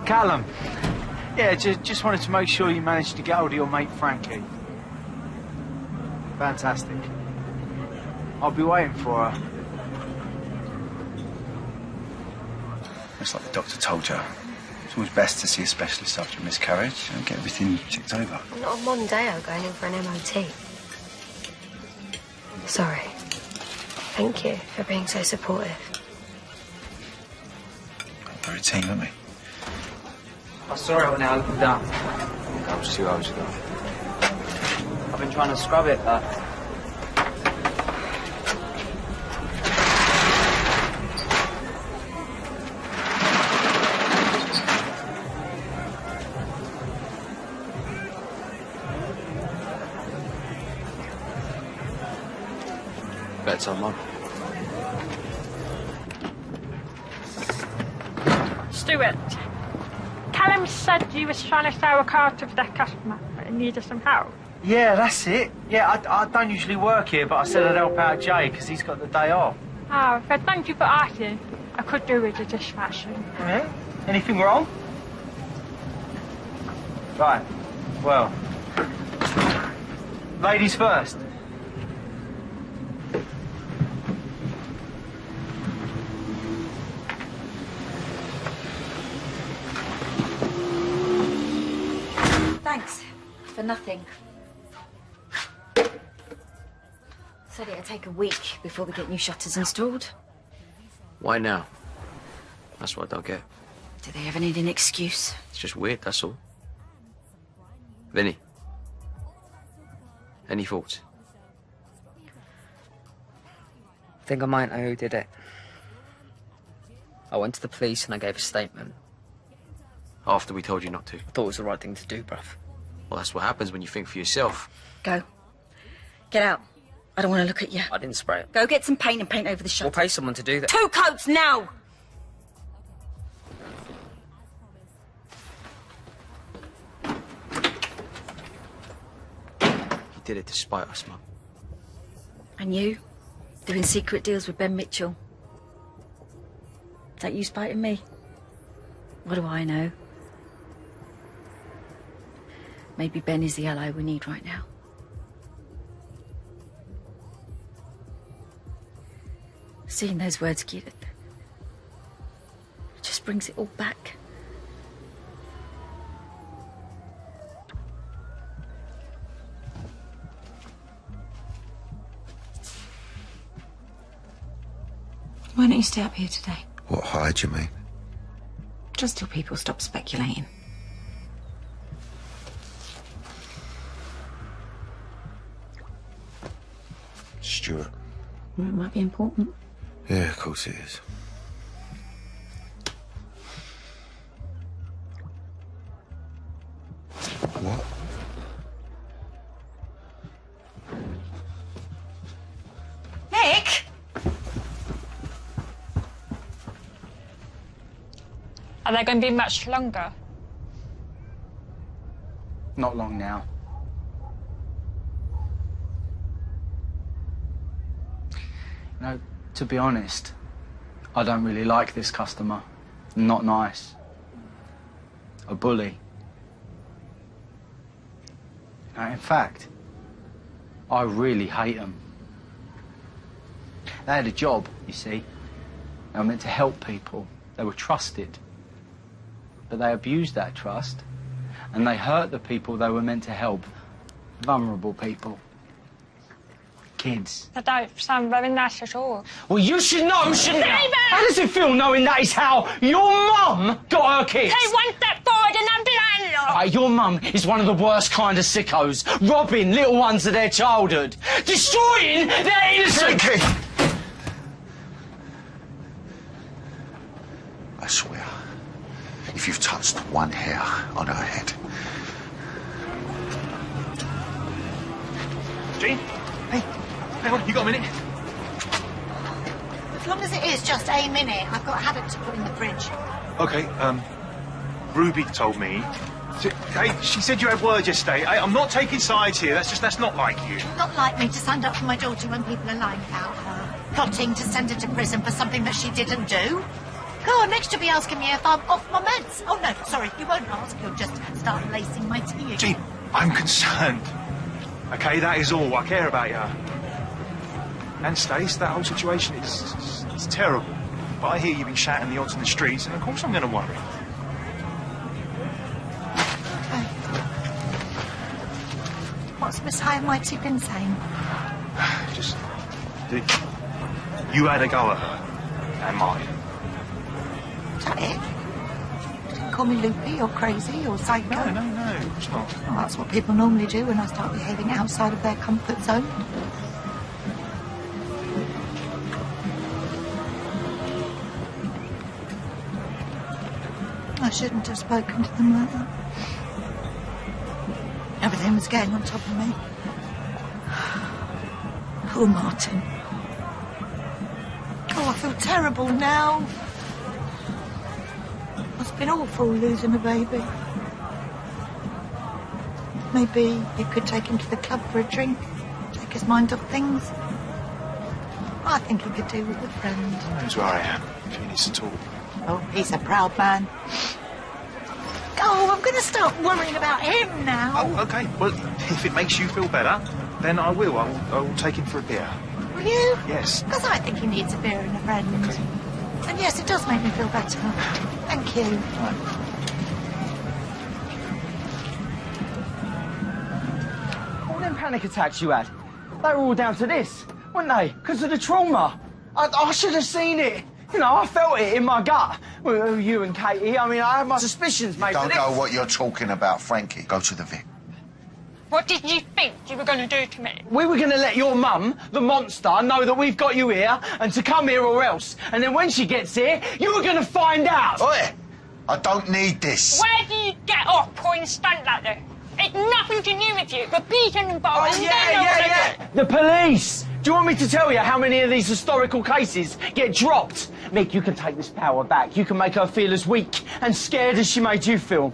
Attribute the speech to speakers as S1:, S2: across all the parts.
S1: Callum. Yeah, just wanted to make sure you managed to get hold of your mate Frankie. Fantastic. I'll be waiting for her.
S2: It's like the doctor told you. It's always best to see a specialist after a miscarriage and get everything checked over.
S3: I'm not a Mondeo going in for an MOT. Sorry. Thank you for being so supportive.
S2: We're a team, aren't we?
S1: I saw it when I looked down.
S2: That was 2 hours ago.
S1: I've been trying to scrub it, but...
S2: Bet's on mine.
S4: Stuart, Callum said you was trying to sell a car to that customer and needed some help.
S1: Yeah, that's it. Yeah, I don't usually work here, but I said I'd help out Jay because he's got the day off.
S4: Oh, but thank you for asking. I could do with the dishwashing.
S1: Yeah? Anything wrong? Right. Well. Ladies first.
S5: Thanks. For nothing. Said it'd take a week before we get new shutters installed.
S6: Why now? That's what I don't get.
S5: Do they ever need an excuse?
S6: It's just weird, that's all. Vinny, any thoughts?
S7: I think I might know who did it. I went to the police and I gave a statement.
S6: After we told you not to.
S7: I thought it was the right thing to do, bruv.
S6: Well, that's what happens when you think for yourself.
S5: Go. Get out. I don't want to look at you.
S7: I didn't spray it.
S5: Go get some paint and paint over the shutters.
S7: We'll pay someone to do that.
S5: 2 coats now!
S6: He did it to spite us, Mum.
S5: And you? Doing secret deals with Ben Mitchell. Is that you spiting me? What do I know? Maybe Ben is the ally we need right now. Seeing those words, Kieran, it just brings it all back.
S8: Why don't you stay up here today?
S2: What, hide, you mean?
S8: Just till people stop speculating.
S2: Stuart.
S8: Well, it might be important.
S2: Yeah, of course it is. What?
S8: Nick!
S4: Are they going to be much longer?
S1: Not long now. No, to be honest, I don't really like this customer. Not nice. A bully. In fact, I really hate them. They had a job, you see. They were meant to help people. They were trusted. But they abused that trust, and they hurt the people they were meant to help. Vulnerable people. Kids.
S4: That don't sound very nice at all.
S1: Well, you should know, shouldn't you?
S4: David!
S1: How does it feel knowing that is how your mum got her kids?
S4: Take one step forward and I'm behind you!
S1: Your mum is one of the worst kind of sickos, robbing little ones of their childhood, destroying their innocence.
S2: Frankie! I swear, if you've touched one hair on her head...
S9: Jean? Hey, hang on, you got a minute?
S10: As long as it is just a minute, I've got haddock to put in the fridge.
S9: Okay, Ruby told me... Hey, she said you had words yesterday. I'm not taking sides here. That's not like you.
S10: Not like me to stand up for my daughter when people are lying about her. plotting to send her to prison for something that she didn't do. Go on, next you'll be asking me if I'm off my meds. Oh, no, sorry, you won't ask. You'll just start lacing my tea again.
S9: Jean, I'm concerned. OK, that is all. I care about you. And Stace, that whole situation is terrible. But I hear you've been shouting the odds in the streets, and of course I'm going to worry.
S10: What's Miss High and Mighty been saying?
S9: Just that you had a go at her and Martin.
S10: Is that it? You didn't call me loopy or crazy or psycho?
S9: No, it's not.
S10: Well, that's what people normally do when I start behaving outside of their comfort zone. I shouldn't have spoken to them like that. Everything was going on top of me. Poor Martin. Oh, I feel terrible now. Must have been awful losing a baby. Maybe you could take him to the club for a drink, take his mind off things. I think he could do with a friend.
S9: He knows where I am if he needs to talk.
S10: Oh, he's a proud man. Oh, I'm going to start worrying about him now.
S9: Oh, OK. Well, if it makes you feel better, then I will. I will take him for a beer.
S10: Will you?
S9: Yes.
S10: Because I think he needs a beer and a friend.
S9: Okay.
S10: And yes, it does make me feel better. Thank you.
S9: Right.
S1: All them panic attacks you had, they were all down to this, weren't they? Because of the trauma. I should have seen it. You know, I felt it in my gut. Well, you and Katie, I mean, I had my suspicions, mate.
S11: Don't know what you're talking about, Frankie. Go to the Vic.
S4: What did you think you were going to do to me?
S1: We were going to let your mum, the monster, know that we've got you here and to come here or else. And then when she gets here, you were going to find out.
S11: Oi! I don't need this.
S4: Where do you get up pointing stunt like that? It's nothing to do with you. But beating them both.
S1: Oh, yeah. The police! Do you want me to tell you how many of these historical cases get dropped? Mick, you can take this power back. You can make her feel as weak and scared as she made you feel.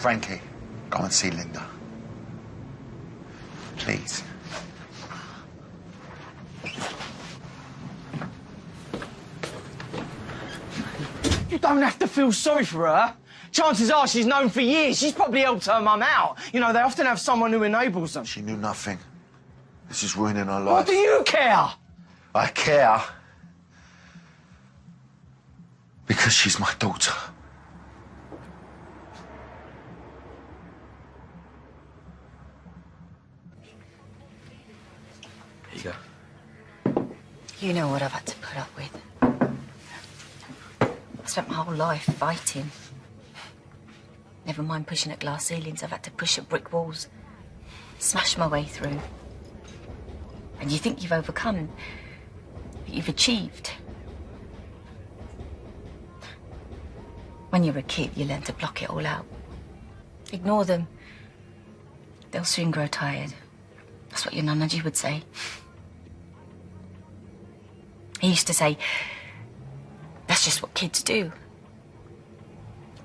S11: Frankie, go and see Linda. Please.
S1: You don't have to feel sorry for her. Chances are she's known for years. She's probably helped her mum out. You know, they often have someone who enables them.
S11: She knew nothing. This is ruining her life.
S1: What do you care?
S11: I care. Because she's my daughter.
S6: Here you go.
S5: You know what I've had to put up with. I spent my whole life fighting. Never mind pushing at glass ceilings, I've had to push at brick walls. Smash my way through. And you think you've overcome, but you've achieved. When you're a kid, you learn to block it all out. Ignore them. They'll soon grow tired. That's what your nanaji would say. He used to say, that's just what kids do.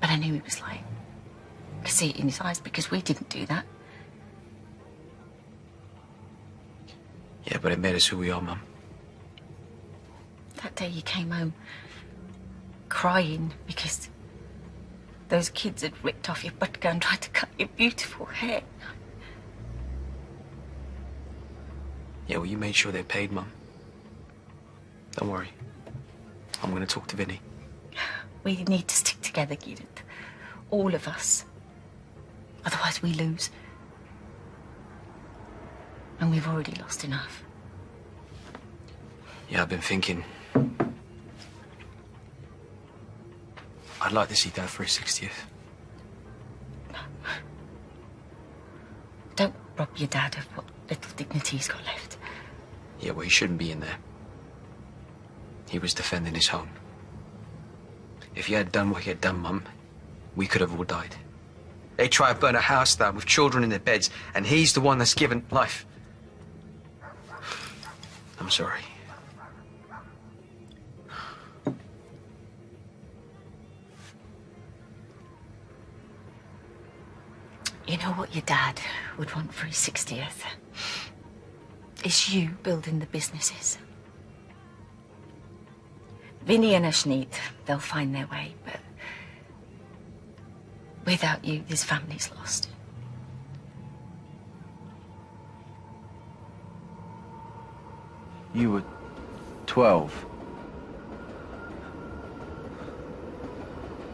S5: But I knew he was lying. I could see it in his eyes because we didn't do that.
S6: Yeah, but it made us who we are, Mum.
S5: That day you came home crying because those kids had ripped off your butker and tried to cut your beautiful hair.
S6: Yeah, well, you made sure they paid, Mum. Don't worry. I'm going to talk to Vinny.
S5: We need to stick together, Gideon. All of us. Otherwise we lose. And we've already lost enough.
S6: Yeah, I've been thinking. I'd like to see Dad for his 60th.
S5: Don't rob your dad of what little dignity he's got left.
S6: Yeah, well, he shouldn't be in there. He was defending his home. If he had done what he had done, Mum, we could have all died. They try to burn a house down with children in their beds, and he's the one that's given life. I'm sorry.
S5: You know what your dad would want for his 60th? It's you building the businesses. Vinny and Ashneet, they'll find their way, but without you, this family's lost.
S1: You were 12.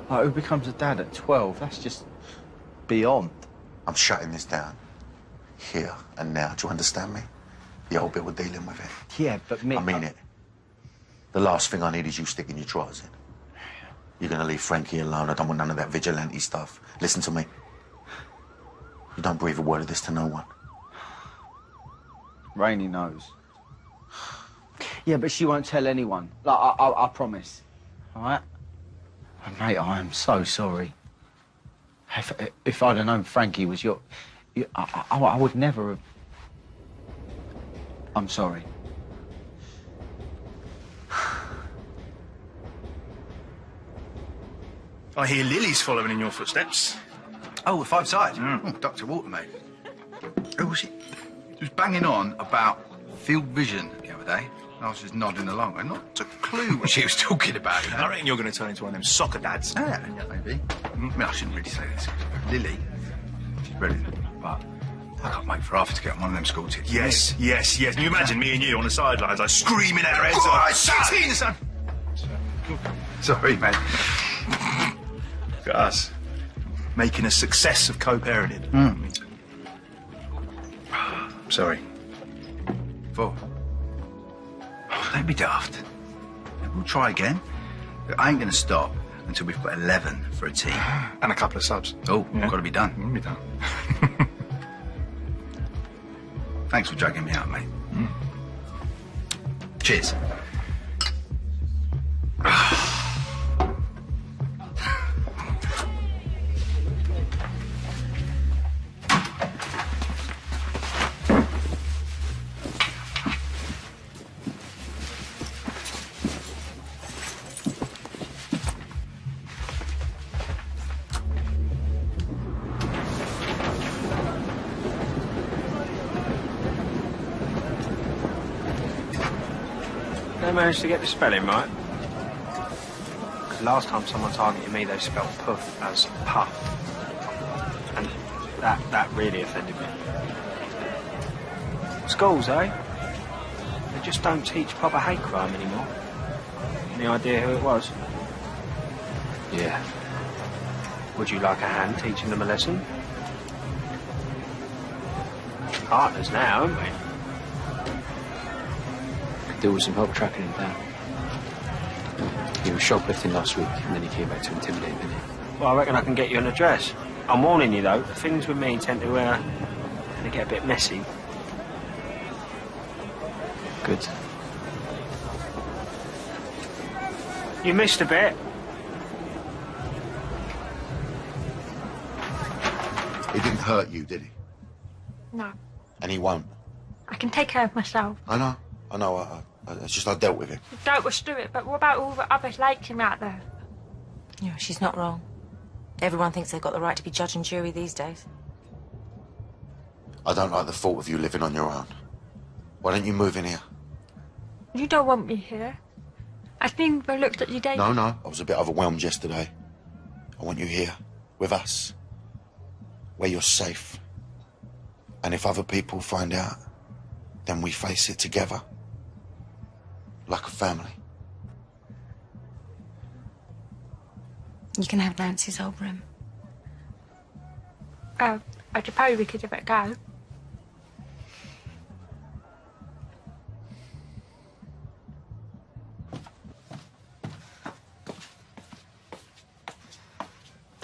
S1: Like, who becomes a dad at 12? That's just beyond.
S11: I'm shutting this down. Here and now. Do you understand me? The old bit we're dealing with it.
S1: Yeah, but Mick...
S11: I mean it. The last thing I need is you sticking your drawers in. You're gonna leave Frankie alone. I don't want none of that vigilante stuff. Listen to me. You don't breathe a word of this to no one.
S1: Rainey knows. Yeah, but she won't tell anyone. Like, I promise. All right? And mate, I am so sorry. If I'd have known Frankie was I would never have... I'm sorry.
S9: I hear Lily's following in your footsteps.
S2: Oh, the five sides? Oh, Dr. Walter, mate. Who was she? She was banging on about field vision the other day. I was just nodding along. I not a clue what she was talking about.
S9: I reckon you're going to turn into one of them soccer dads.
S2: Yeah, maybe. I mean, I shouldn't really say this. Lily, she's brilliant, but I can't wait for Arthur to get on one of them school tickets.
S9: Yes. Can you imagine me and you on the sidelines, like screaming at our heads off? Shit in, son!
S2: Sorry, mate.
S9: Look at us, making a success of co-parenting. Sorry.
S2: Four. Oh, don't be daft. We'll try again. But I ain't going to stop until we've got 11 for a team.
S9: And a couple of subs.
S2: Oh,
S9: yeah.
S2: Got to be done.
S9: Be done.
S2: Thanks for dragging me out, mate. Cheers.
S6: They managed to get the spelling right. Last time someone targeted me, they spelled puff as puff. And that really offended me. Schools, eh? They just don't teach proper hate crime anymore. Any idea who it was? Yeah. Would you like a hand teaching them a lesson? Partners now, aren't we? There was some help tracking him down. He was shoplifting last week, and then he came back to intimidate me. Well, I reckon I can get you an address. I'm warning you, though, things with me tend to get a bit messy. Good. You missed a bit.
S11: He didn't hurt you, did he?
S4: No.
S11: And he won't.
S4: I can take care of myself.
S11: I know. It's just I dealt with him.
S4: You dealt with Stuart, but what about all the others like him out there?
S8: Yeah, she's not wrong. Everyone thinks they've got the right to be judge and jury these days.
S11: I don't like the thought of you living on your own. Why don't you move in here?
S4: You don't want me here. I've been looked at you daily.
S11: No. I was a bit overwhelmed yesterday. I want you here, with us, where you're safe. And if other people find out, then we face it together. Like a family.
S8: You can have Nancy's old room.
S4: I suppose we could give it a go.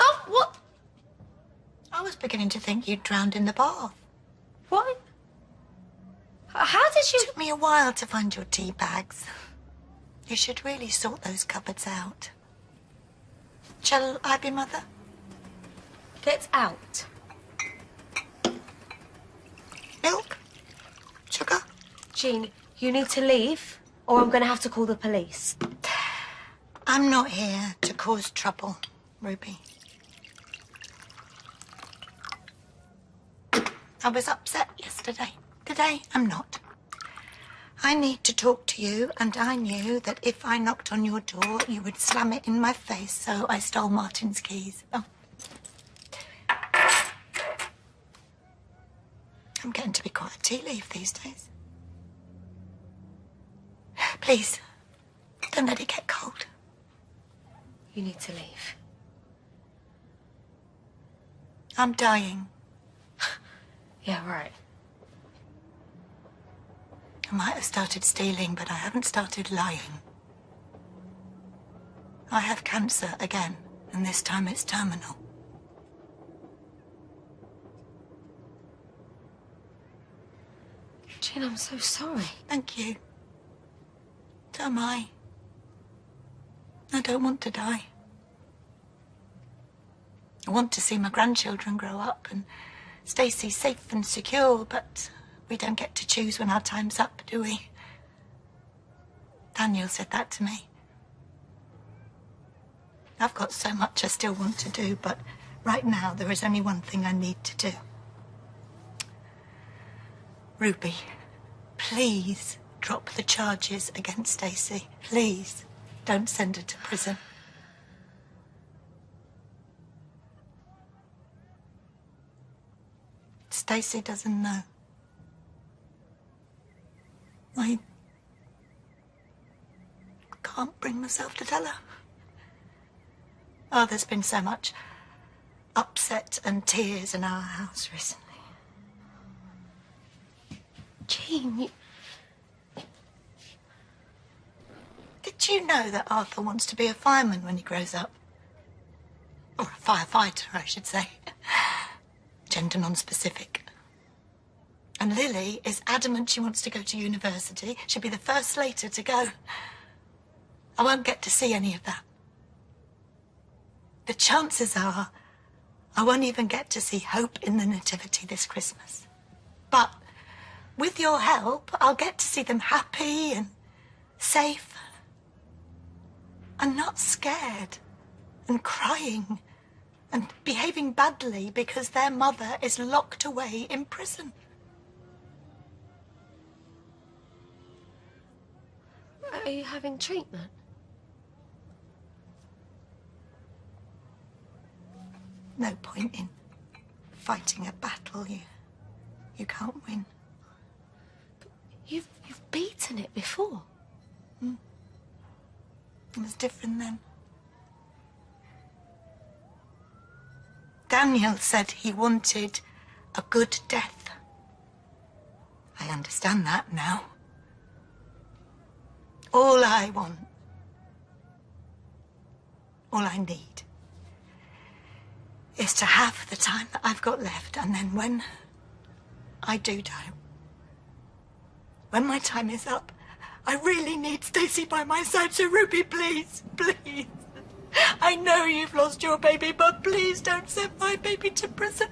S10: Oh, what? I was beginning to think you'd drowned in the bath.
S3: What? How did you...
S10: It took me a while to find your tea bags. You should really sort those cupboards out. Shall I be mother?
S3: Get out.
S10: Milk? Sugar?
S3: Jean, you need to leave, or I'm going to have to call the police.
S10: I'm not here to cause trouble, Ruby. I was upset yesterday. Today, I'm not. I need to talk to you, and I knew that if I knocked on your door, you would slam it in my face, so I stole Martin's keys. Oh. I'm getting to be quite a tea leaf these days. Please, don't let it get cold.
S8: You need to leave.
S10: I'm dying.
S8: Yeah, right.
S10: I might have started stealing, but I haven't started lying. I have cancer again, and this time it's terminal.
S8: Jean, I'm so sorry.
S10: Thank you. So am I. I don't want to die. I want to see my grandchildren grow up and Stacey safe and secure, but we don't get to choose when our time's up, do we? Daniel said that to me. I've got so much I still want to do, but right now there is only one thing I need to do. Ruby, please drop the charges against Stacey. Please don't send her to prison. Stacey doesn't know. I can't bring myself to tell her. Oh, there's been so much upset and tears in our house recently.
S8: Jean,
S10: Did you know that Arthur wants to be a fireman when he grows up? Or a firefighter, I should say. Gender non-specific. And Lily is adamant she wants to go to university. She'll be the first Slater to go. I won't get to see any of that. The chances are I won't even get to see Hope in the Nativity this Christmas. But with your help, I'll get to see them happy and safe and not scared and crying and behaving badly because their mother is locked away in prison.
S8: are you having treatment?
S10: No point in fighting a battle you can't win.
S8: But you've beaten it before.
S10: It was different then. Daniel said he wanted a good death. I understand that now. All I want, all I need, is to have the time that I've got left, and then when I do die, when my time is up, I really need Stacey by my side. So Ruby, please, please. I know you've lost your baby, but please don't send my baby to prison.